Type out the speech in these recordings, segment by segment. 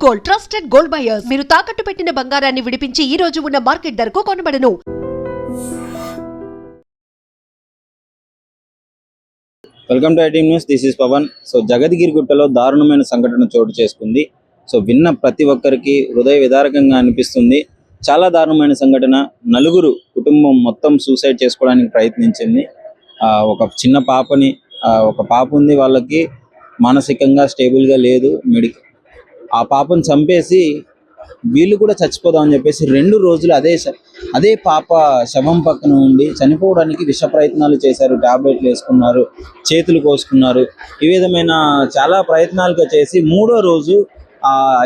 Gold, trusted gold buyers. మీరు తాకట్టు పెట్టిన బంగారాన్ని విడిపించి ఈ రోజు ఉన్న మార్కెట్ ధరకు కొనబడను. Welcome to IT news. This is Pavan. So జగద్గిరిగుట్టలో దారుణమైన సంఘటన చోటు చేసుకుంది. సో విన్న ప్రతి ఒక్కరికి హృదయ విదారకంగా అనిపిస్తుంది. చాలా దారుణమైన సంఘటన. నలుగురు కుటుంబం మొత్తం సూసైడ్ చేసుకోవడానికి ప్రయత్నించింది. ఒక చిన్న పాపని, ఒక పాప ఉంది, వాళ్ళకి మానసికంగా స్టేబుల్గా లేదు. ఆ పాపను చంపేసి వీళ్ళు కూడా చచ్చిపోదామని చెప్పేసి 2 రోజులు అదే పాప శవం పక్కన ఉండి చనిపోవడానికి విష ప్రయత్నాలు చేశారు. టాబ్లెట్లు వేసుకున్నారు, చేతులు కోసుకున్నారు. ఈ విధమైన చాలా ప్రయత్నాలుగా చేసి 3వ రోజు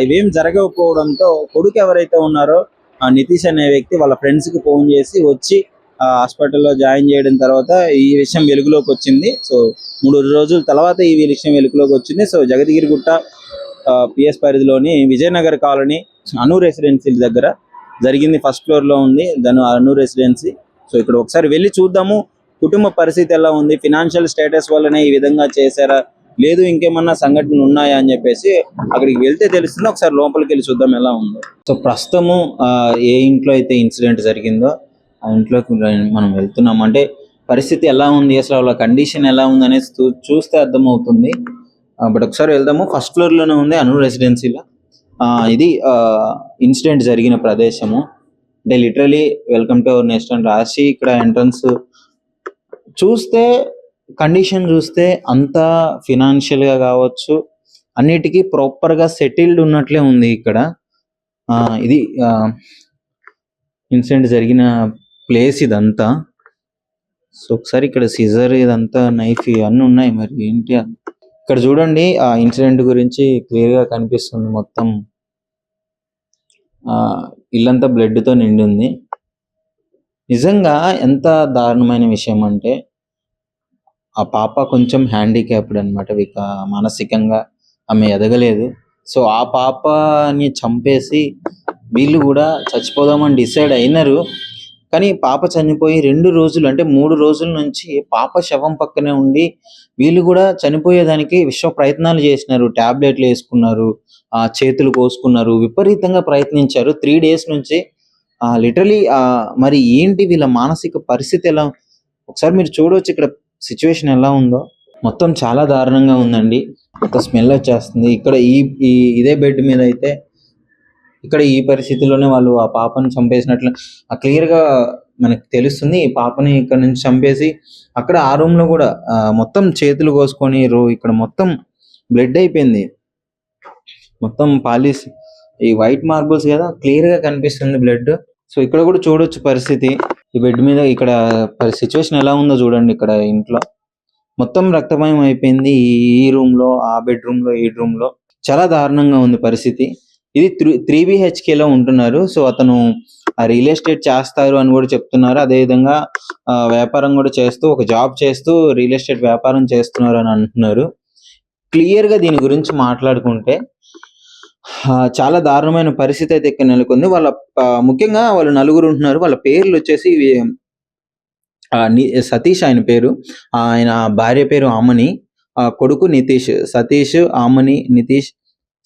ఇవేం జరగకపోవడంతో కొడుకు ఎవరైతే ఉన్నారో నితీష్ అనే వ్యక్తి వాళ్ళ ఫ్రెండ్స్కి ఫోన్ చేసి వచ్చి హాస్పిటల్లో జాయిన్ చేయడం తర్వాత ఈ విషయం వెలుగులోకి వచ్చింది. సో 3 రోజుల తర్వాత ఈ విషయం వెలుగులోకి వచ్చింది. సో జగద్గిరిగుట్ట పిఎస్ పరిధిలోని విజయనగర్ కాలనీ అను రెసిడెన్సీ దగ్గర జరిగింది. ఫస్ట్ ఫ్లోర్లో ఉంది అను రెసిడెన్సీ. సో ఇక్కడ ఒకసారి వెళ్ళి చూద్దాము, కుటుంబ పరిస్థితి ఎలా ఉంది, ఫినాన్షియల్ స్టేటస్ వల్లనే ఈ విధంగా చేశారా, లేదు ఇంకేమన్నా సంఘటనలు ఉన్నాయా అని చెప్పేసి అక్కడికి వెళ్తే తెలుస్తుంది. ఒకసారి లోపలికి వెళ్ళి చూద్దాం ఎలా ఉందో. సో ప్రస్తుతము ఏ ఇంట్లో అయితే ఇన్సిడెంట్ జరిగిందో ఆ ఇంట్లోకి మనం వెళ్తున్నాం. అంటే పరిస్థితి ఎలా ఉంది, అసలు వాళ్ళ కండిషన్ ఎలా ఉంది అనేది చూస్తే అర్థమవుతుంది. బట్ ఒకసారి వెళ్దాము. ఫస్ట్ ఫ్లోర్లోనే ఉంది అను రెసిడెన్సీలో. ఇది ఇన్సిడెంట్ జరిగిన ప్రదేశము. అంటే literally welcome to our nest అని రాసి ఇక్కడ ఎంట్రన్స్ చూస్తే, కండిషన్ చూస్తే అంతా ఫినాన్షియల్గా కావచ్చు అన్నిటికీ ప్రాపర్గా సెటిల్డ్ ఉన్నట్లే ఉంది ఇక్కడ. ఇది ఇన్సిడెంట్ జరిగిన ప్లేస్ ఇదంతా. సో ఒకసారి ఇక్కడ సిజర్, ఇదంతా నైఫ్ ఇవన్నీ ఉన్నాయి. మరి ఏంటి ఇక్కడ చూడండి, ఆ ఇన్సిడెంట్ గురించి క్లియర్గా కనిపిస్తుంది. మొత్తం ఇల్లంతా బ్లడ్తో నిండి ఉంది. నిజంగా ఎంత దారుణమైన విషయం అంటే ఆ పాప కొంచెం హ్యాండిక్యాప్డ్ అనమాట, మానసికంగా ఆమె ఎదగలేదు. సో ఆ పాపని చంపేసి వీళ్ళు కూడా చచ్చిపోదామని డిసైడ్ అయినారు. కానీ పాప చనిపోయి 2 రోజులు, అంటే 3 రోజుల నుంచి పాప శవం పక్కనే ఉండి వీళ్ళు కూడా చనిపోయేదానికి విశ్వ ప్రయత్నాలు చేసినారు. టాబ్లెట్లు వేసుకున్నారు, చేతులు కోసుకున్నారు, విపరీతంగా ప్రయత్నించారు 3 డేస్ నుంచి. లిటరలీ మరి ఏంటి వీళ్ళ మానసిక పరిస్థితి ఎలా, ఒకసారి మీరు చూడవచ్చు ఇక్కడ సిచ్యువేషన్ ఎలా ఉందో. మొత్తం చాలా దారుణంగా ఉందండి. ఒక స్మెల్ వచ్చేస్తుంది. ఇక్కడ ఇదే బెడ్ మీద అయితే ఇక్కడ ఈ పరిస్థితిలోనే వాళ్ళు ఆ పాపని చంపేసినట్లు క్లియర్గా మనకు తెలుస్తుంది. ఈ పాపని ఇక్కడ నుంచి చంపేసి అక్కడ ఆ రూమ్లో కూడా మొత్తం చేతులు కోసుకొని ఇక్కడ మొత్తం బ్లడ్ అయిపోయింది. మొత్తం పాలిష్, ఈ వైట్ మార్బుల్స్ కదా, క్లియర్గా కనిపిస్తుంది బ్లడ్. సో ఇక్కడ కూడా చూడొచ్చు పరిస్థితి. ఈ బెడ్ మీద ఇక్కడ సిచ్యువేషన్ ఎలా ఉందో చూడండి. ఇక్కడ ఇంట్లో మొత్తం రక్తమయం అయిపోయింది. ఈ రూమ్లో, ఆ బెడ్రూమ్లో, ఈ రూమ్లో చాలా దారుణంగా ఉంది పరిస్థితి. ఇది 3 BHKలో ఉంటున్నారు. సో అతను రియల్ ఎస్టేట్ చేస్తారు అని కూడా చెప్తున్నారు. అదేవిధంగా వ్యాపారం కూడా చేస్తూ, ఒక జాబ్ చేస్తూ రియల్ ఎస్టేట్ వ్యాపారం చేస్తున్నారు అని అంటున్నారు. క్లియర్గా దీని గురించి మాట్లాడుకుంటే చాలా దారుణమైన పరిస్థితి అయితే ఇక్కడ నెలకొంది. ముఖ్యంగా వాళ్ళు 4 ఉంటున్నారు. వాళ్ళ పేర్లు వచ్చేసి సతీష్ ఆయన పేరు, ఆయన భార్య పేరు ఆమని, కొడుకు నితీష్. సతీష్, ఆమని, నితీష్,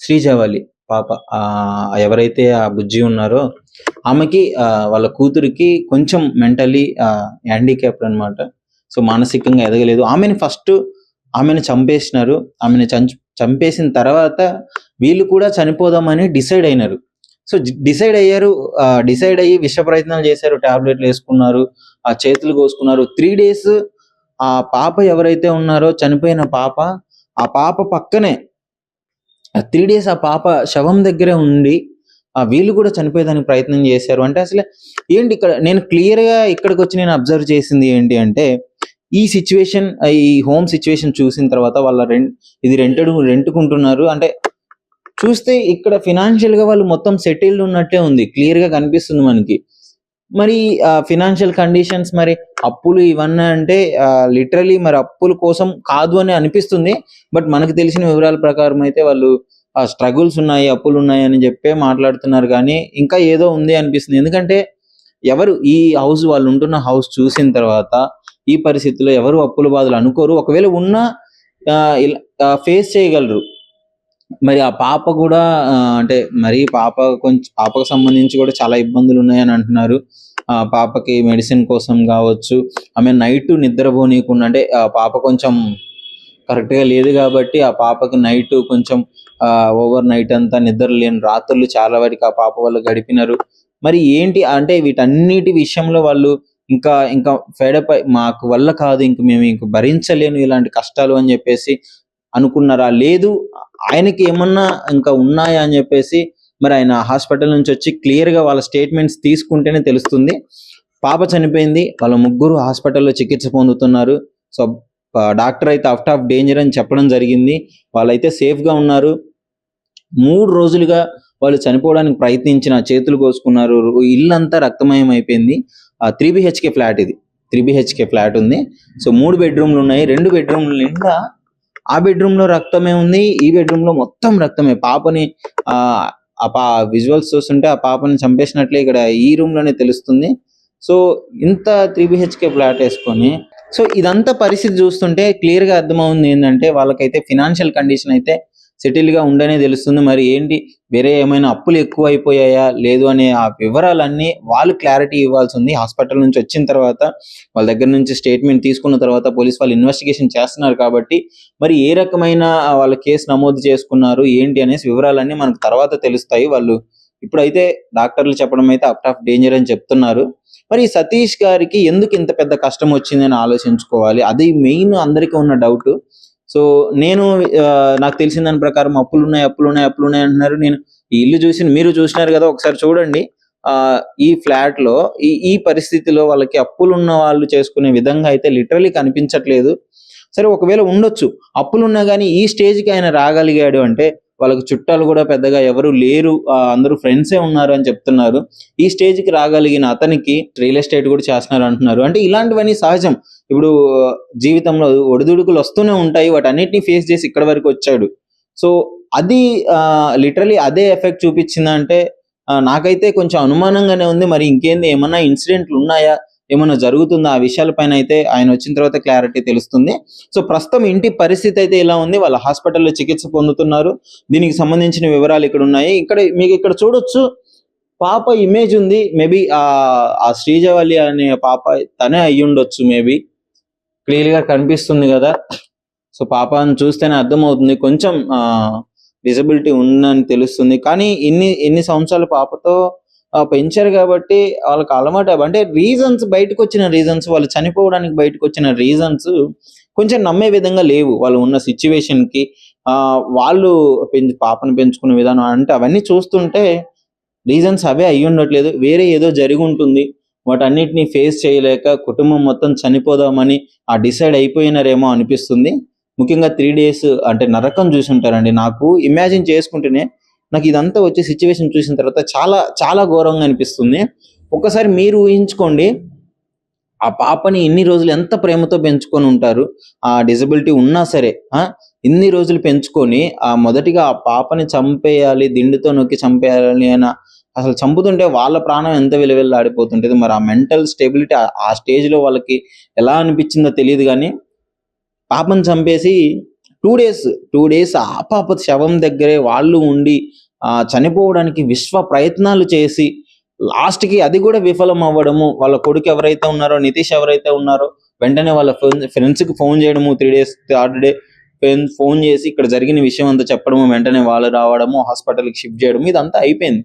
శ్రీజవాలి పాప, ఎవరైతే ఆ బుజ్జి ఉన్నారో ఆమెకి, వాళ్ళ కూతురికి కొంచెం మెంటలీ హ్యాండిక్యాప్డ్ అనమాట. సో మానసికంగా ఎదగలేదు. ఆమెను చంపేసినారు. ఆమెను చంపేసిన తర్వాత వీళ్ళు కూడా చనిపోదామని డిసైడ్ అయినారు. సో డిసైడ్ అయ్యి విష ప్రయత్నాలు చేశారు. టాబ్లెట్లు వేసుకున్నారు, ఆ చేతులు కోసుకున్నారు. 3 డేస్ ఆ పాప ఎవరైతే ఉన్నారో, చనిపోయిన పాప, ఆ పాప పక్కనే 3 డేస్ ఆ పాప శవం దగ్గరే ఉండి వీళ్ళు కూడా చనిపోయేదానికి ప్రయత్నం చేశారు. అంటే అసలు ఏంటి ఇక్కడ నేను క్లియర్గా ఇక్కడికి వచ్చి నేను అబ్జర్వ్ చేసింది ఏంటి అంటే, ఈ సిచ్యువేషన్, ఈ హోమ్ సిచ్యువేషన్ చూసిన తర్వాత వాళ్ళ ఇది రెంట్కుంటున్నారు. అంటే చూస్తే ఇక్కడ ఫినాన్షియల్గా వాళ్ళు మొత్తం సెటిల్డ్ ఉన్నట్టే ఉంది, క్లియర్గా కనిపిస్తుంది మనకి. మరి ఫినాన్షియల్ కండిషన్స్, మరి అప్పులు ఇవన్నీ అంటే లిటరలీ మరి అప్పుల కోసం కాదు అని అనిపిస్తుంది. బట్ మనకు తెలిసిన వివరాల ప్రకారం అయితే వాళ్ళు స్ట్రగుల్స్ ఉన్నాయి, అప్పులు ఉన్నాయి అని చెప్పే మాట్లాడుతున్నారు. కానీ ఇంకా ఏదో ఉంది అనిపిస్తుంది. ఎందుకంటే ఈ వాళ్ళు ఉంటున్న హౌస్ చూసిన తర్వాత ఈ పరిస్థితుల్లో ఎవరు అప్పుల బాధలు అనుకోరు. ఒకవేళ ఉన్నా ఫేస్ చేయగలరు. మరి ఆ పాప కూడా అంటే మరి పాపకు సంబంధించి కూడా చాలా ఇబ్బందులు ఉన్నాయని అంటున్నారు. పాపకి మెడిసిన్ కోసం కావచ్చు, ఆమె నైట్ నిద్రపోనీయకుండా, అంటే ఆ పాప కొంచెం కరెక్ట్‌గా లేదు కాబట్టి ఆ పాపకి నైట్ కొంచెం ఓవర్ నైట్ అంతా నిద్ర లేని రాత్రులు చాలా వరకు ఆ పాప వాళ్ళు గడిపినారు. మరి ఏంటి అంటే వీటన్నిటి విషయంలో వాళ్ళు ఇంకా ఇంకా ఫెడప్ అయి మాకు వల్ల కాదు, ఇంక మేము ఇంక భరించలేను ఇలాంటి కష్టాలు అని చెప్పేసి అనుకున్నారా? లేదు ఆయనకి ఏమన్నా ఇంకా ఉన్నాయా అని చెప్పేసి మరి ఆయన హాస్పిటల్ నుంచి వచ్చి క్లియర్‌గా వాళ్ళ స్టేట్మెంట్స్ తీసుకుంటేనే తెలుస్తుంది. పాప చనిపోయింది. వాళ్ళ ముగ్గురు హాస్పిటల్‌లో చికిత్స పొందుతున్నారు. సో, డాక్టర్ అయితే ఔట్ ఆఫ్ డేంజర్ అని చెప్పడం జరిగింది. వాళ్ళైతే సేఫ్‌గా ఉన్నారు. 3 రోజులుగా వాళ్ళు చనిపోవడానికి ప్రయత్నించిన చేతులు కోసుకున్నారు. ఇల్లంతా రక్తమయం అయిపోయింది. 3 బీహెచ్‌కే ఫ్లాట్ ఇది. 3 బీహెచ్‌కే ఫ్లాట్ ఉంది. సో, 3 బెడ్‌రూమ్‌లు ఉన్నాయి. 2 బెడ్‌రూమ్‌ల నిండా ఆ బెడ్‌రూమ్‌లో రక్తమే ఉంది. ఈ బెడ్‌రూమ్‌లో మొత్తం రక్తమే. పాపని ఆహ్, ఆ పా విజువల్స్ చూస్తుంటే ఆ పాపని చంపేసినట్లే ఇక్కడ ఈ రూమ్‌లోనే తెలుస్తుంది. సో, ఇంత 3 బీహెచ్‌కే ఫ్లాట్ ఏసుకొని సో, ఇదంతా పరిస్థితి చూస్తుంటే క్లియర్‌గా అర్థమవుతుంది ఏందంటే వాళ్ళకైతే ఫినాన్షియల్ కండిషన్ అయితే సెటిల్‌గా ఉండనే తెలుస్తుంది. మరి ఏంటి వేరే ఏమైనా అప్పులు ఎక్కువైపోయాయా? లేదు అనే ఆ వివరాలన్నీ వాళ్ళు క్లారిటీ ఇవ్వాల్సింది. హాస్పిటల్ నుంచి వచ్చిన తర్వాత వాళ్ళ దగ్గర నుంచి స్టేట్మెంట్ తీసుకున్న తర్వాత పోలీస్ వాళ్ళు ఇన్వెస్టిగేషన్ చేస్తున్నారు కాబట్టి మరి ఏ రకమైన వాళ్ళ కేసు నమోదు చేసుకున్నారు, ఏంటి అనేసి వివరాలన్నీ మనకు తర్వాత తెలుస్తాయి. వాళ్ళు ఇప్పుడైతే డాక్టర్లు చెప్పడం అయితే ఔట్ ఆఫ్ డేంజర్ అని చెప్తున్నారు. మరి ఈ సతీష్ గారికి ఎందుకు ఇంత పెద్ద కష్టం వచ్చిందని ఆలోచించుకోవాలి. అది మెయిన్ అందరికీ ఉన్న డౌటు. సో, నేను నాకు తెలిసిన దాని ప్రకారం అప్పులున్నాయి అంటున్నారు. నేను ఈ ఇల్లు మీరు చూసినారు గదా! ఒకసారి చూడండి. ఈ ఫ్లాట్‌లో ఈ పరిస్థితిలో వాళ్ళకి అప్పులున్న వాళ్ళు చేసుకునే విధంగా అయితే లిటరల్లీ కనిపించట్లేదు. సరే ఒకవేళ ఉండొచ్చు. అప్పులున్నా గాని ఈ స్టేజ్‌కి ఆయన రాగలిగాడు అంటే వాళ్ళకి చుట్టాలు గూడా పెద్దగా ఎవరు లేరు. అందరూ ఫ్రెండ్సే ఉన్నారు అని చెప్తున్నారు. ఈ స్టేజ్‌కి రాగలిగిన అతనికి రియల్ ఎస్టేట్ గూడా చేస్తున్నారు అంటున్నారు. అంటే ఇలాంటివన్నీ సహజం. ఇప్పుడు జీవితంలో ఒడిదుడుకులు వస్తూనే ఉంటాయి. వాటన్నిటిని ఫేస్ చేసి ఇక్కడి వరకు వచ్చాడు. సో, అది లిటరల్లీ అదే ఎఫెక్ట్ చూపించిందంటే నాకైతే కొంచెం అనుమానంగానే ఉంది. మరి ఇంకేంది ఏమన్నా ఇన్సిడెంట్లు ఉన్నాయా? ఏమన్నా జరుగుతుందా? ఆ విషయాల పైన అయితే ఆయన వచ్చిన తర్వాత క్లారిటీ తెలుస్తుంది. సో, ప్రస్తుతం ఇంటి పరిస్థితి అయితే ఇలా ఉంది. వాళ్ళ హాస్పిటల్‌లో చికిత్స పొందుతున్నారు. దీనికి సంబంధించిన వివరాలు ఇక్కడ ఉన్నాయి. మీకిక్కడ చూడొచ్చు. పాప ఇమేజ్ ఉంది. మేబీ ఆ శ్రీజవల్లి అనే పాప తనే అయ్యుండొచ్చు మేబీ. క్లియర్‌గా కనిపిస్తుంది గదా! సో, పాపని చూస్తేనే అర్థమవుతుంది. కొంచెం విజిబిలిటీ ఉందని తెలుస్తుంది. కానీ ఇన్ని సంవత్సరాలు పాపతో పెంచారు గాబట్టి వాళ్ళకి అలవాటు అంటే బయటకొచ్చిన రీజన్స్ వాళ్ళు చనిపోవడానికి బయటకొచ్చిన రీజన్స్ కొంచెం నమ్మే విధంగా లేవు. వాళ్ళు ఉన్న సిట్యుయేషన్‌కి వాళ్ళు పాపను పెంచుకున్న విధానం అంటే అవన్నీ చూస్తుంటే రీజన్స్ అవే అయ్యుండట్లేదు. వేరే ఏదో జరిగుంటుంది. వాటన్నిటిని ఫేస్ చేయలేక కుటుంబం మొత్తం చనిపోదామని డిసైడ్ అయిపోయినారేమో అనిపిస్తుంది. ముఖ్యంగా 3 డేస్ అంటే నరకం జూసుంటారండి. నాకు ఇమాజిన్ చేసుకుంటేనే నాకిదంతా వచ్చే సిట్యుయేషన్ చూసిన తర్వాత చాలా చాలా ఘోరంగా అనిపిస్తుంది. ఒక్కసారి మీరు ఊహించుకోండి. ఆ పాపని ఇన్ని రోజులు ఎంత ప్రేమతో పెంచుకొనుంటారు. డిజబిలిటీ ఉన్నా సరే. ఇన్ని రోజులు పెంచుకొని మొదటిగా ఆ పాపని చంపేయాలి, దిండుతో నొక్కి చంపేయాలి అసలు చంపుతుంటే వాళ్ళ ప్రాణం ఎంత విలవిల్లాడిపోతుంటది. మరి ఆ మెంటల్ స్టెబిలిటీ ఆ స్టేజ్‌లో వాళ్ళకి ఎలా అనిపిచ్చిందో తెలీదు గానీ, పాపని చంపేసి 2 డేస్ ఆ పాప శవం దగ్గరే వాళ్ళు ఉండి చనిపోవడానికి విశ్వ ప్రయత్నాలు చేసి లాస్ట్‌కి అది గూడా విఫలం అవ్వడము. వాళ్ళ కొడుకు ఎవరైతే ఉన్నారో, నితీష్ ఎవరైతే ఉన్నారో వెంటనే వాళ్ళ ఫ్రెండ్స్‌కి ఫోను జేయడము. 3 డేస్ థర్డ్ డే ఫోను జేసి ఇక్కడ జరిగిన విషయం అంతా చెప్పడము. వెంటనే వాళ్ళు రావడము, హాస్పిటల్‌కి షిఫ్ట్ జేయడం ఇదంతా అయిపోయింది.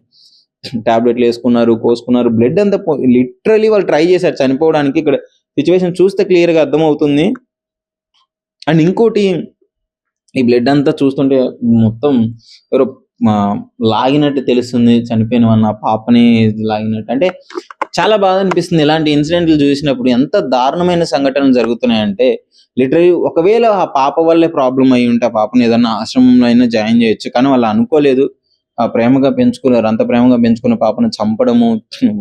టాబ్లెట్‌లేసుకున్నారు, కోసుకున్నారు. బ్లడ్ అంతా లిటరల్లీ వాళ్ళు ట్రై జేశారు చనిపోవడానికి. ఇక్కడ సిట్యుయేషన్ చూస్తే క్లియర్‌గా అర్థమవుతుంది. అండ్ ఇంకోటి ఈ బ్లడ్ అంతా చూస్తుంటే మొత్తం ఎవరో లాగినట్టు తెలుస్తుంది. చనిపోయిన వాళ్ళ పాపని లాగినట్టు. అంటే చాలా బాధ అనిపిస్తుంది. ఇలాంటి ఇన్సిడెంట్లు చూసినప్పుడు ఎంత దారుణమైన సంఘటనలు జరుగుతున్నాయంటే లిటరల్లీ ఒకవేళ ఆ పాప వల్లే ప్రాబ్లమ్ అయ్యుంటే ఆ పాపని ఏదన్నా ఆశ్రమంలో అయినా జాయిన్ చేయొచ్చు. కానీ వాళ్ళు అనుకోలేదు. ప్రేమగా పెంచుకున్నారు. అంత ప్రేమగా పెంచుకున్న పాపను చంపడము,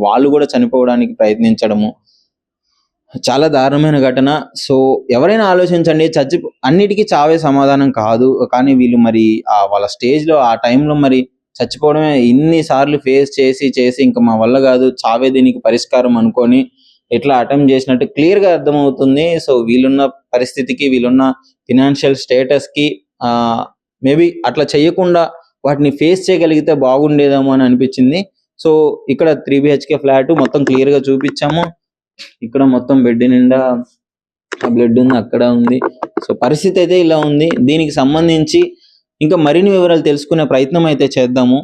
వాళ్ళు గూడా చనిపోవడానికి ప్రయత్నించడము. చాలా దారుణమైన ఘటన. సో, ఎవరైనా ఆలోచించండి. అన్నిటికి చావే సమాధానం కాదు. కానీ వీళ్ళు మరి వాళ్ళ స్టేజ్‌లో ఆ టైంలో మరి చచ్చిపోవడమే ఇన్ని సార్లు ఫేస్ చేసి ఇంక మా వల్ల గాదు. చావే దీనికి పరిష్కారం అనుకోని ఇట్లా అటెంప్ట్ చేసినట్టు క్లియర్‌గా అర్థమవుతుంది. సో, వీళ్ళున్న పరిస్థితికి, వీళ్ళున్న ఫినాన్షియల్ స్టేటస్‌కి మేబీ అట్లా చేయకుండా వాటిని ఫేస్ చేయగలిగితే బాగుండేదేమో అని అనిపించింది. సో ఇక్కడ 3 BHK ఫ్లాట్ మొత్తం క్లియర్ గా చూపించాము. ఇక్కడ మొత్తం బెడ్ నిండా బ్లడ్ ఉంది, అక్కడ ఉంది. సో పరిస్థితి అయితే ఇలా ఉంది. దీనికి సంబంధించి ఇంకా మరిన్ని వివరాలు తెలుసుకునే ప్రయత్నం అయితే చేద్దాము.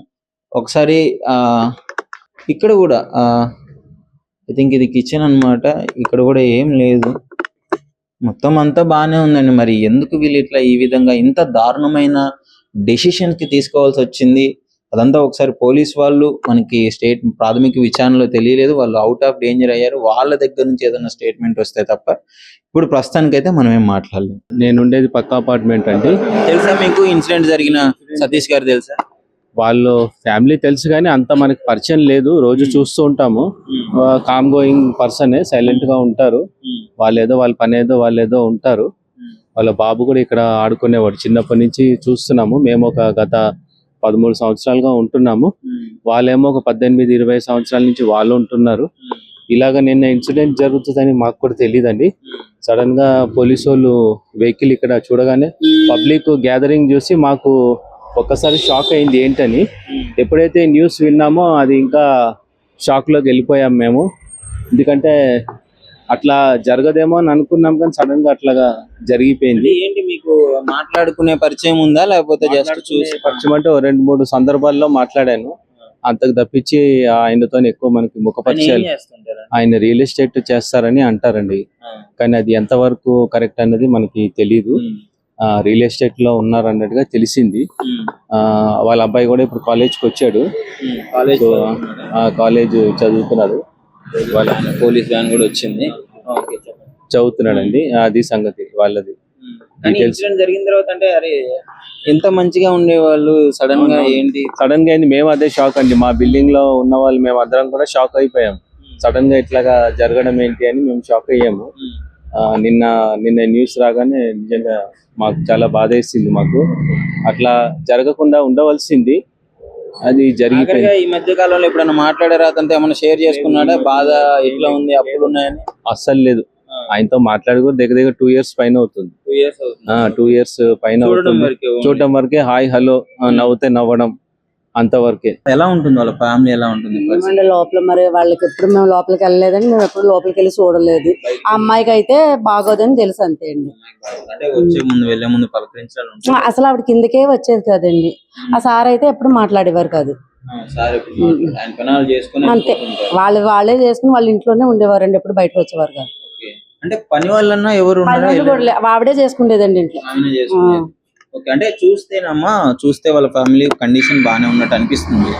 ఒకసారి ఇక్కడ కూడా ఐ థింక్ ఇది కిచెన్ అన్నమాట. ఇక్కడ కూడా ఏం లేదు, మొత్తం అంతా బాగానే ఉందండి. మరి ఎందుకు వీళ్ళు ఇట్లా ఈ విధంగా ఇంత దారుణమైన డెసిషన్ కి తీసుకోవాల్సి వచ్చింది? అదంతా ఒకసారి పోలీస్ వాళ్ళు మనకి ప్రాథమిక విచారణలో తెలియలేదు, వాళ్ళు అవుట్ ఆఫ్ డేంజర్ అయ్యారు. వాళ్ళ దగ్గర నుంచి ఏదైనా స్టేట్మెంట్ వస్తే తప్ప ఇప్పుడు ప్రస్తుతానికైతే మనం ఏం మాట్లాడలేము. నేను ఉండేది పక్క అపార్ట్మెంట్ అండి. తెలుసా మీకు ఇన్సిడెంట్ జరిగిన సతీష్ గారు తెలుసా? వాళ్ళు ఫ్యామిలీ తెలుసు కానీ అంత మనకి పరిచయం లేదు. రోజు చూస్తూ ఉంటాము. కామ్ గోయింగ్ పర్సనే, సైలెంట్ గా ఉంటారు. వాళ్ళేదో వాళ్ళ పని ఏదో వాళ్ళేదో ఉంటారు. వాళ్ళ బాబు కూడా ఇక్కడ ఆడుకునేవాడు. చిన్నప్పటి నుంచి చూస్తున్నాము. మేము ఒక గత 13 సంవత్సరాలుగా ఉంటున్నాము. వాళ్ళేమో ఒక 18-20 సంవత్సరాల నుంచి వాళ్ళు ఉంటున్నారు. ఇలాగ నిన్న ఇన్సిడెంట్ జరుగుతుందని మాకు కూడా తెలియదండి. సడన్ గా పోలీసు వాళ్ళు వెహికల్ ఇక్కడ చూడగానే పబ్లిక్ గ్యాదరింగ్ చూసి మాకు ఒక్కసారి షాక్ అయింది ఏంటని. ఎప్పుడైతే న్యూస్ విన్నామో అది ఇంకా షాక్ లోకి వెళ్ళిపోయాం మేము. ఎందుకంటే అట్లా జరగదేమో అని అనుకున్నాం కానీ సడన్ గా అట్లాగా జరిగిపోయింది. ఏంటి మీకు మాట్లాడుకునే పరిచయం ఉందా, లేకపోతే జస్ట్ చూసి పరిచయం అంటే 2-3 సందర్భాల్లో మాట్లాడాను. అంతకు తప్పించి ఆయనతో ఎక్కువ మనకి ముఖ పరిచయాలు. ఆయన రియల్ ఎస్టేట్ చేస్తారని అంటారండి, కానీ అది ఎంతవరకు కరెక్ట్ అనేది మనకి తెలీదు. రియల్ ఎస్టేట్ లో ఉన్నారు అన్నట్టుగా తెలిసింది. వాళ్ళ అబ్బాయి కూడా ఇప్పుడు కాలేజ్కి వచ్చాడు, కాలేజ్ చదువుతున్నారు. వాళ్ళ పోలీస్ వ్యాన్ కూడా వచ్చింది, చదువుతున్నాడండి. అది సంగతి వాళ్ళది. ఇన్సిడెంట్ జరిగిన తర్వాత అంటే అరే ఎంత మంచిగా ఉండేవాళ్ళు, సడన్ గా ఏంటి? సడన్ గా అయింది. మేము అదే షాక్ అండి. మా బిల్డింగ్ లో ఉన్న వాళ్ళు మేము అందరం కూడా షాక్ అయిపోయాం. సడన్ గా ఇట్లాగా జరగడం ఏంటి అని మేము షాక్ అయ్యాము. నిన్న న్యూస్ రాగానే నిజంగా మాకు చాలా బాధ వేసింది. మాకు అట్లా జరగకుండా ఉండవలసింది, అది జరిగిపోయింది. ఈ మధ్య కాలంలో ఎప్పుడైనా మాట్లాడారా? అతనితో ఏమైనా షేర్ చేసుకున్నాడా? బాధ ఎట్లా ఉంది, అప్పులు ఉన్నాయని? అస్సలు లేదు. ఆయనతో మాట్లాడి కూడా దగ్గర 2 years పైన అవుతుంది. 2 years పైన చూడటం వరకే. హాయ్ హలో నవ్వుతే నవ్వడం అంతవరకే. ఎలా ఉంటుంది వాళ్ళ ఫ్యామిలీ, ఎలా ఉంటుంది లోపల? మరి వాళ్ళకి ఎప్పుడు మేము లోపలికి వెళ్ళలేదండి, మేము ఎప్పుడు లోపలికి వెళ్ళి చూడలేదు. ఆ అమ్మాయికి అయితే బాగోదని తెలుసు, అంతే అండి. అంటే వచ్చే ముందు వెళ్ళే ముందు పలకరించాలి. అసలు ఆవిడ కిందకే వచ్చేది కదండి. ఆ సార్ అయితే ఎప్పుడు మాట్లాడేవారు కాదు, అంతే. వాళ్ళే చేసుకుని వాళ్ళ ఇంట్లోనే ఉండేవారండి, ఎప్పుడు బయటకు వచ్చేవారు కాదు. అంటే పని వాళ్ళన్నా ఎవరు ఆవిడే చేసుకుండేదండి ఇంట్లో. అంటే చూస్తే వాళ్ళ ఫ్యామిలీ కండిషన్ బాగానే ఉన్నట్టు అనిపిస్తుంది.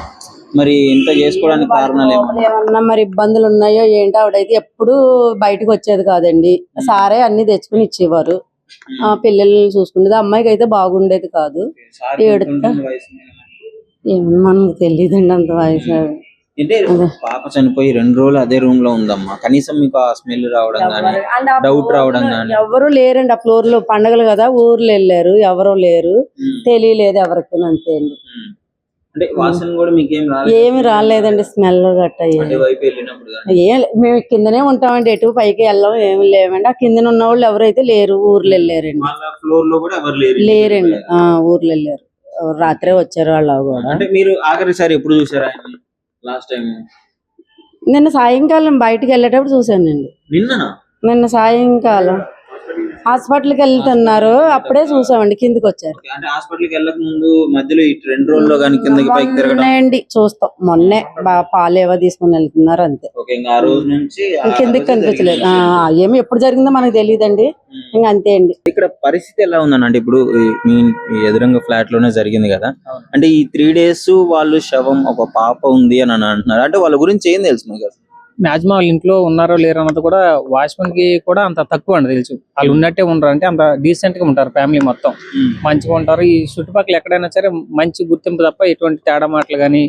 మరి ఇంత చేసుకోవడానికి కారణాలు ఏమన్నా మరి ఇబ్బందులు ఉన్నాయో ఏంటో. ఆవిడైతే ఎప్పుడు బయటకు వచ్చేది కాదండి. సారే అన్ని తెచ్చుకుని ఇచ్చేవారు, పిల్లల్ని చూసుకునేది. అమ్మాయికి అయితే బాగుండేది కాదు. ఏడుతా ఏమన్నా మనకు తెలియదండి అంత వయసు. అంటే పాప చనిపోయి 2 రోజులు అదే రూమ్ లో ఉందమ్మా. కనీసం మీకు ఆ స్మెల్ రావడం గానీ, డౌట్ రావడం గానీ? ఎవరు లేరండి ఆ ఫ్లోర్ లో. పండగలు కదా, ఊర్లు వెళ్ళారు, ఎవరు లేరు, తెలియలేదు ఎవరికి, అంతే అండి. అంటే వాసన కూడా మీకేం ఏమి రాలేదండి, స్మెల్ గట్ట. మేము కిందనే ఉంటామండి, ఎటు పైకి వెళ్ళాం, ఏమి లేవండి. ఆ కిందన ఉన్న వాళ్ళు ఎవరైతే లేరు, ఊర్లు వెళ్ళారండి. ఫ్లోర్ లో కూడా ఎవరు లేరండి, ఊర్లు వెళ్ళారు. రాత్రే వచ్చారు వాళ్ళు కూడా. అంటే మీరు ఆఖరిసారి ఎప్పుడు చూసారా లాస్ట్ టైం? నిన్న సాయంకాలం బయటకు వెళ్ళేటప్పుడు చూసానండి. నిన్న సాయంకాలం హాస్పిటల్కి వెళ్తున్నారు, అప్పుడే చూసామండి. కిందికి వచ్చారు. అంటే హాస్పిటల్కి వెళ్ళక ముందు మధ్యలో 2 రోజుల్లో గానీ కిందకి పైకి తిరగడం చూస్తాం. మొన్నే పాలు ఏవో తీసుకుని వెళ్తున్నారు, అంతే. ఆ రోజు నుంచి కిందకి కనిపించలేదు. ఏమి ఎప్పుడు జరిగిందో మనకు తెలియదండి, ఇంకా అంతే అండి. ఇక్కడ పరిస్థితి ఎలా ఉందనంటే, ఇప్పుడు మీ ఎదురుంగ ఫ్లాట్ లోనే జరిగింది కదా, అంటే ఈ 3 days వాళ్ళు శవం, ఒక పాప ఉంది అని అంటున్నారు. అంటే వాళ్ళ గురించి ఏం తెలుసు మీకు? మాక్సిమం వాళ్ళ ఇంట్లో ఉన్నారో లేరో అన్నది కూడా వాచ్మెన్ కి కూడా అంత తక్కువ అండి తెలుసు. వాళ్ళు ఉన్నట్టే ఉండరు, అంటే అంత డీసెంట్ గా ఉంటారు. ఫ్యామిలీ మొత్తం మంచిగా ఉంటారు. ఈ చుట్టుపక్కల ఎక్కడైనా సరే మంచి గుర్తింపు తప్ప ఎటువంటి తేడా మాటలు గానీ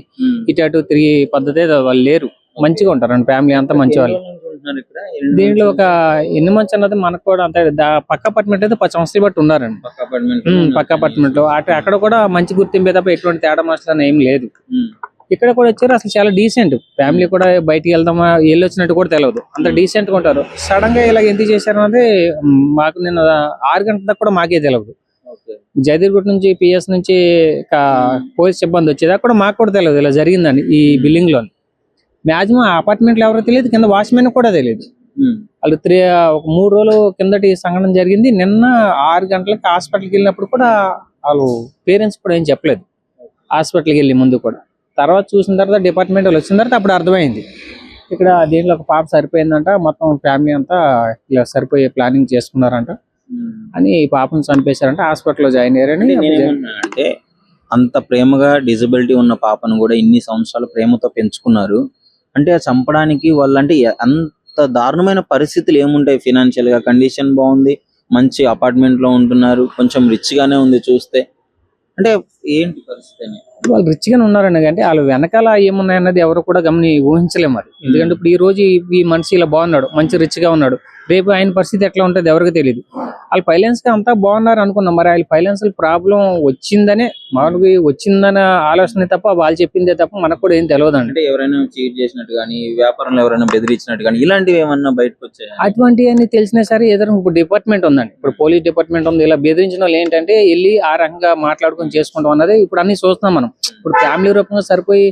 ఇటు అటు తిరిగి పద్ధతి వాళ్ళు లేరు. మంచిగా ఉంటారండి ఫ్యామిలీ అంతా మంచి వాళ్ళు. దీంట్లో ఒక ఎన్ని మంచి అన్నది మనకు కూడా అంత పక్క అపార్ట్మెంట్ అయితే 10 సంవత్సరాలు బట్టి ఉన్నారండి. పక్క అపార్ట్మెంట్ లో అక్కడ కూడా మంచి గుర్తింపే తప్ప ఎటువంటి తేడా మాటలు ఏం లేదు. ఇక్కడ కూడా వచ్చారు, అసలు చాలా డీసెంట్ ఫ్యామిలీ. కూడా బయటికి వెళ్దామా వెళ్ళొచ్చినట్టు కూడా తెలియదు, అంత డీసెంట్ గా ఉంటారు. సడన్ గా ఇలా ఎందుకు చేశారు అన్నది మాకు నిన్న 6 గంటల దాకా కూడా మాకే తెలియదు. జయదీర్గుట్ నుంచి పిఎస్ నుంచి పోలీస్ సిబ్బంది వచ్చేది అక్కడ మాకు కూడా తెలియదు ఇలా జరిగిందని ఈ బిల్డింగ్ లో. మాక్సిమం అపార్ట్మెంట్లు ఎవరో తెలియదు, కింద వాచ్మెన్ కూడా తెలియదు. వాళ్ళు ఒక 3 రోజులు కిందటి సంఘటన జరిగింది. నిన్న 6 గంటలకి హాస్పిటల్కి వెళ్ళినప్పుడు కూడా వాళ్ళు పేరెంట్స్ కూడా ఏం చెప్పలేదు. హాస్పిటల్కి వెళ్ళి ముందు కూడా తర్వాత చూసిన తర్వాత డిపార్ట్మెంట్ వాళ్ళు వచ్చిన తర్వాత అప్పుడు అర్థమైంది ఇక్కడ దీంట్లో ఒక పాప సరిపోయిందంట, మొత్తం ఫ్యామిలీ అంతా ఇలా సరిపోయే ప్లానింగ్ చేసుకున్నారంట అని ఈ పాపను చంపేశారంట. హాస్పిటల్లో జాయిన్ అయ్యారని. అంటే అంత ప్రేమగా డిజబిలిటీ ఉన్న పాపను కూడా ఇన్ని సంవత్సరాలు ప్రేమతో పెంచుకున్నారు అంటే చంపడానికి వాళ్ళంటే అంత దారుణమైన పరిస్థితులు ఏముంటాయి? ఫినాన్షియల్ గా కండిషన్ బాగుంది, మంచి అపార్ట్మెంట్ లో ఉంటున్నారు, కొంచెం రిచ్ గానే ఉంది చూస్తే, అంటే ఏంటి పరిస్థితి? వాళ్ళు రిచ్ గానే ఉన్నారండి, అంటే వాళ్ళు వెనకాల ఏమున్నాయన్నది ఎవరు కూడా ఊహించలేము మరి. ఎందుకంటే ఇప్పుడు ఈ రోజు ఈ మనిషి ఇలా బాగున్నాడు, మంచి రిచ్ గా ఉన్నాడు, రేపు ఆయన పరిస్థితి ఎట్లా ఉంటుంది ఎవరికి తెలియదు. వాళ్ళు ఫైనాన్స్ గా అంతా బాగున్నారు అనుకున్నాం, మరి వాళ్ళ ఫైనాన్షియల్ ప్రాబ్లం వచ్చిందనే మామూలుగా వచ్చిందనే ఆలోచన తప్ప వాళ్ళు చెప్పిందే తప్ప మనకు కూడా ఏం తెలియదు. అంటే ఎవరైనా చీట్ చేసినట్టు కానీ, వ్యాపారంలో ఎవరైనా బెదిరించినట్టు కానీ ఇలాంటివి ఏమన్నా బయటకు వచ్చాయి? అటువంటివన్నీ తెలిసినా సరే ఏదైనా ఇప్పుడు డిపార్ట్మెంట్ ఉందండి, ఇప్పుడు పోలీస్ డిపార్ట్మెంట్ ఉంది, ఇలా బెదిరించిన వాళ్ళు ఏంటంటే వెళ్ళి ఆ రకంగా మాట్లాడుకొని చేసుకుంటాం అన్నది ఇప్పుడు అన్ని చూస్తున్నాం మనం. ఇప్పుడు ఫ్యామిలీ రూపంగా సరిపోయి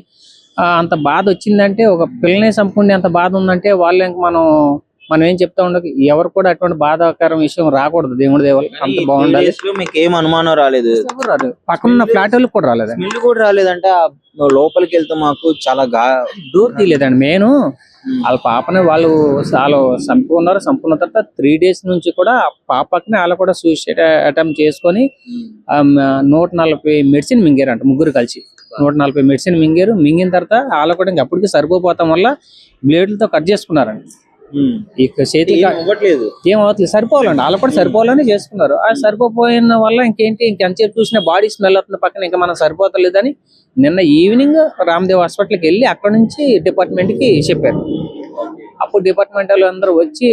అంత బాధ వచ్చిందంటే, ఒక పిల్లనే చంపుకుంటే అంత బాధ ఉందంటే వాళ్ళు ఇంక మనం ఏం చెప్తా ఉండదు. ఎవరు కూడా అటువంటి బాధాకరం విషయం రాకూడదు. దేవుడి దేవాలి అంత బాగుండాలి. మీకు ఏం అనుమానం రాలేదు? పక్కన ఫ్లాట్ వాళ్ళకి కూడా రాలేదు, స్మెల్ కూడా రాలేదంటే లోపలికి వెళ్తే మాకు చాలా డోర్ తీయలేదండి. మెయిన్ వాళ్ళ పాపని వాళ్ళు చంపుకున్నారు. చంపుకున్న తర్వాత 3 days నుంచి కూడా పాపకి వాళ్ళు కూడా సూసైడ్ అటెంప్ట్ చేసుకొని 140 మెడిసిన్ మింగారంట, ముగ్గురు కలిసి 140 మెడిసిన్ మింగిన తర్వాత వాళ్ళు కూడా అప్పటికి సరిపోతాం వల్ల బ్లేడ్లతో కట్ చేసుకున్నారండి. ఇక చేతికి ఏమవుతుంది, సరిపోవాలండి, వాళ్ళు కూడా సరిపోవాలని చేసుకున్నారు. ఆ సరిపోయిన వల్ల ఇంకెంతసేపు చూసిన బాడీ స్మెల్ అవుతుంది పక్కన, ఇంకా మనం సరిపోతలేదని నిన్న ఈవినింగ్ రామ్దేవ్ హాస్పిటల్కి వెళ్ళి అక్కడ నుంచి డిపార్ట్మెంట్ కి చెప్పారు. అప్పుడు డిపార్ట్మెంట్ వాళ్ళు అందరూ వచ్చి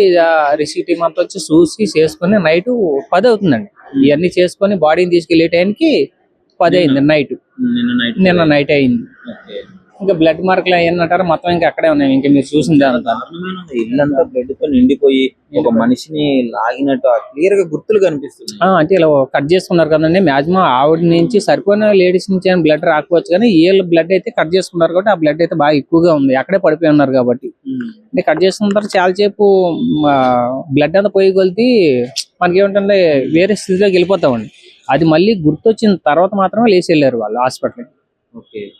రిసీవ్ టీమ్ అంతా వచ్చి చూసి చేసుకుని నైట్ 10 అవుతుందండి. ఇవన్నీ చేసుకొని బాడీని తీసుకెళ్లే టైంకి 10 అయింది నైట్. నిన్న నైట్ అయింది. ఇంకా బ్లడ్ మార్కులు అయ్యంటారు మొత్తం ఇంకా అక్కడే ఉన్నాయి. ఇంకా మీరు చూసింది ఇల్లంతా బ్లడ్ తో నిండిపోయి ఒక మనిషిని లాగినట్టు క్లియర్ గా గుర్తులు కనిపిస్తుంది. అంటే ఇలా కట్ చేసుకున్నారు కదండి. మాక్సిమం ఆవిడ నుంచి సరిపోయిన లేడీస్ నుంచి బ్లడ్ రాకపోవచ్చు, కానీ వీళ్ళ బ్లడ్ అయితే కట్ చేసుకున్నారు కాబట్టి ఆ బ్లడ్ అయితే బాగా ఎక్కువగా ఉంది, అక్కడే పడిపోయి ఉన్నారు కాబట్టి. అంటే కట్ చేసుకున్న తర్వాత చాలా సేపు బ్లడ్ అంతా పోయి కొలితే మనకేమిటంటే వేరే స్థితిలోకి వెళ్ళిపోతామండి. అది మళ్ళీ గుర్తొచ్చిన తర్వాత మాత్రమే లేచి వెళ్ళారు వాళ్ళు హాస్పిటల్.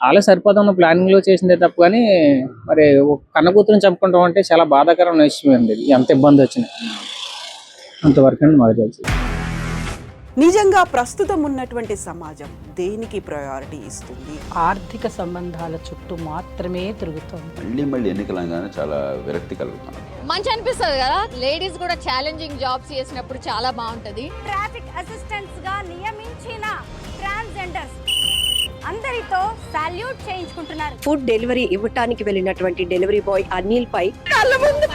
అలా సరిపోతాం ప్లానింగ్ లో చేసిందే తప్పు, కానీ మరి కన్న కూతురుని చంపుకుంటాం అంటే చాలా బాధాకరమైన విషయం అండి. ఎంత ఇబ్బంది వచ్చినా అంతవరకు అండి మాకు తెలుసు. నిజంగా ప్రస్తుతం ఉన్నటువంటి సమాజం దేనికి ప్రయారిటీ ఇస్తుంది? ఆర్థిక సంబంధాల చుట్టూ మాత్రమే తిరుగుతుంది. మళ్ళీ ఎన్నికలంగానే చాలా విరక్తి కలుగుతున్నాం. మంచి అనిపిస్తుంది కదా, లేడీస్ కూడా ఛాలెంజింగ్ జాబ్స్ చేసినప్పుడు చాలా బాగుంటది. ట్రాఫిక్ అసిస్టెంట్స్ గా నియమించిన ట్రాన్స్జెండర్స్ అందరితో సాల్యూట్ చేయించుకుంటున్నారు. ఫుడ్ డెలివరీ ఇవ్వటానికి వెళ్ళినటువంటి డెలివరీ బాయ్ అనిల్ పై కళ్ళ ముందు